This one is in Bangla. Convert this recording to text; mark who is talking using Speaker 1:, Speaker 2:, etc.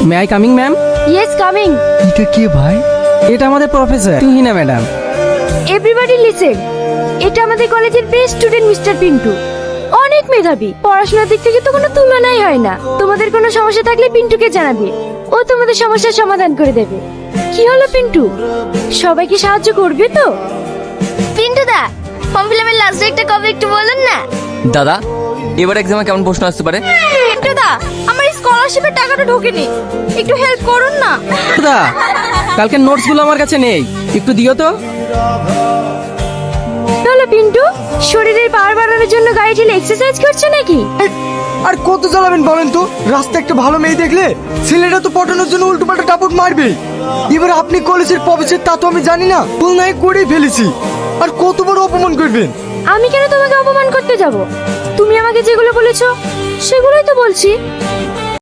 Speaker 1: May I coming ma'am?
Speaker 2: Yes coming.
Speaker 3: এটা কে ভাই?
Speaker 1: এটা আমাদের professor Tuhina madam.
Speaker 2: Everybody listen, এটা আমাদের কলেজের বেস্ট স্টুডেন্ট মিস্টার পিন্টু। অনেক মেধাবী, পড়াশোনার দিক থেকে তো কোনো তুলনাই হয় না। তোমাদের কোনো সমস্যা থাকলে পিন্টুকে জানাবে, ও তোমাদের সমস্যার সমাধান করে দেবে। কি হলো পিন্টু, সবাইকে সাহায্য করবে তো? পিন্টু দা, ফর্ম ফিলাপের লাস্ট ডেটটা কবে একটু বলুন না।
Speaker 4: দাদা, এবার এক্সামে কেমন প্রশ্ন আসতে পারে?
Speaker 2: পিন্টু দা, আমার স্কলারশিপের টাকাটা ঢোকেনি, একটু হেল্প করুন না।
Speaker 1: দা, কালকে নোটসগুলো আমার কাছে নেই, একটু দিও তো।
Speaker 2: হলো পিন্টু, শরীরের পাওয়ার বাড়ানোর জন্য গাড়ি ঠেলে এক্সারসাইজ করছে নাকি?
Speaker 3: আর কত জ্বালাবেন বলেন তো? রাস্তায় একটা ভালো মেয়ে দেখলে ছেলেটা তো পটানোর জন্য উল্টোপাল্টা টাপট মারবে। এবার আপনি কলেজের প্রফেসর, তা তো আমি জানি না, ভুল নাই করেই ফেলেছি। আর কত বড় অপমান করবেন?
Speaker 2: আমি কেন তোমাকে অপমান করতে যাব? তুমি আমাকে যেগুলো বলেছো সেগুলোই তো বলছি।